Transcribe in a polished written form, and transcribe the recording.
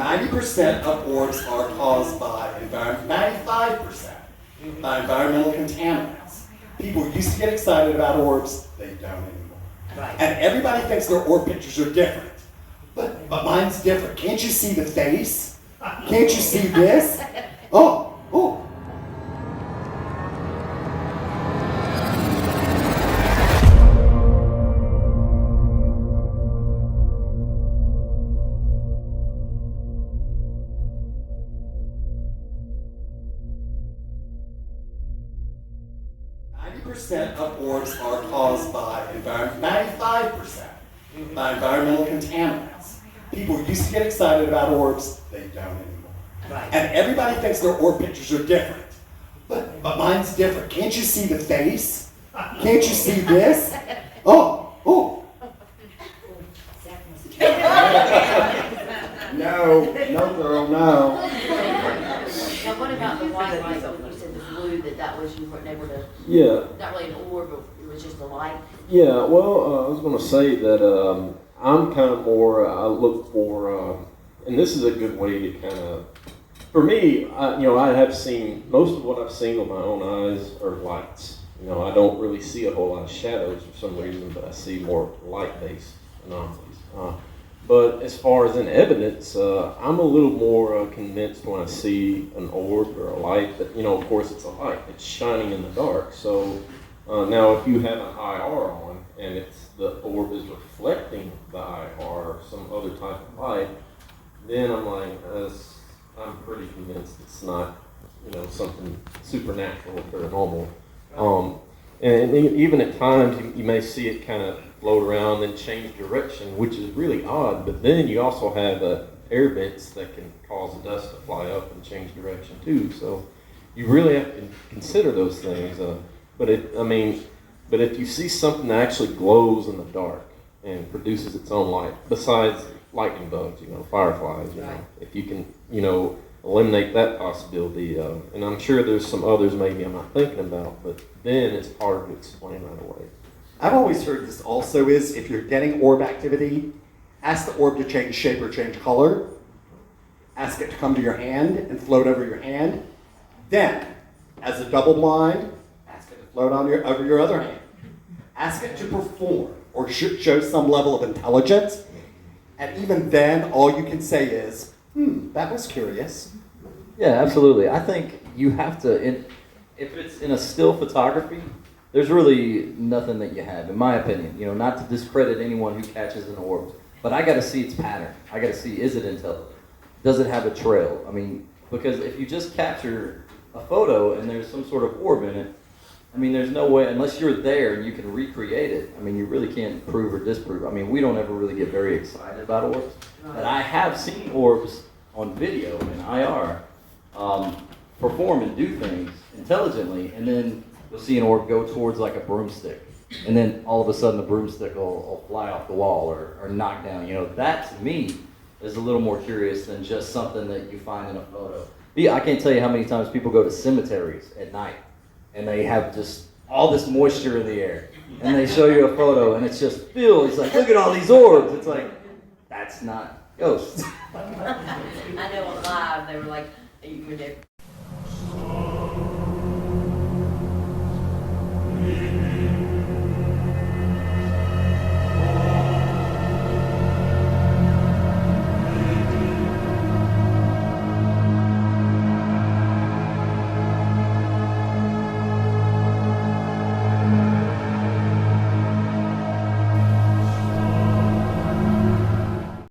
90% of orbs are caused by 95% by environmental contaminants. People used to get excited about orbs, they don't anymore. Right. And everybody thinks their orb pictures are different. But mine's different. Can't you see the face? Can't you see this? Oh. 90% of orbs are caused by 95% by environmental contaminants. People used to get excited about orbs, they don't anymore. Right. And everybody thinks their orb pictures are different. But mine's different. Can't you see the face? Can't you see this? Oh. No, girl, no. Now, what about the white light? You said the blue, that was you weren't able to. Yeah. Not really an orb, but it was just a light. Yeah. Well, I was going to say that I'm kind of more. I look for, and this is a good way to kind of. For me, I have seen most of what I've seen with my own eyes are lights. I don't really see a whole lot of shadows for some reason, but I see more light-based anomalies. But as far as in evidence, I'm a little more convinced when I see an orb or a light that, of course it's a light. It's shining in the dark. So now if you have an IR on and the orb is reflecting the IR or some other type of light, then I'm like, I'm pretty convinced it's not, something supernatural or paranormal. And even at times you may see it kind of float around and change direction, which is really odd. But then you also have air vents that can cause the dust to fly up and change direction too. So you really have to consider those things. But if you see something that actually glows in the dark and produces its own light, besides lightning bugs, fireflies, if you can, eliminate that possibility, and I'm sure there's some others maybe I'm not thinking about, but then it's hard to explain right away. I've always heard this also is if you're getting orb activity, ask the orb to change shape or change color. Ask it to come to your hand and float over your hand. Then, as a double blind, ask it to float over your other hand. Ask it to perform or show some level of intelligence. And even then, all you can say is, that was curious. Yeah, absolutely. I think you have to, if it's in a still photography, there's really nothing that you have, in my opinion. Not to discredit anyone who catches an orb, but I got to see its pattern. I got to see, is it intelligent? Does it have a trail? Because if you just capture a photo and there's some sort of orb in it, there's no way, unless you're there and you can recreate it, you really can't prove or disprove. We don't ever really get very excited about orbs, but I have seen orbs on video in IR perform and do things intelligently, and then you'll see an orb go towards like a broomstick, and then all of a sudden the broomstick will fly off the wall or knock down. That to me is a little more curious than just something that you find in a photo. I can't tell you how many times people go to cemeteries at night, and they have just all this moisture in the air, and they show you a photo, and it's just filled. It's like, look at all these orbs. It's like, that's not ghosts. I know on live, they were like, you were there.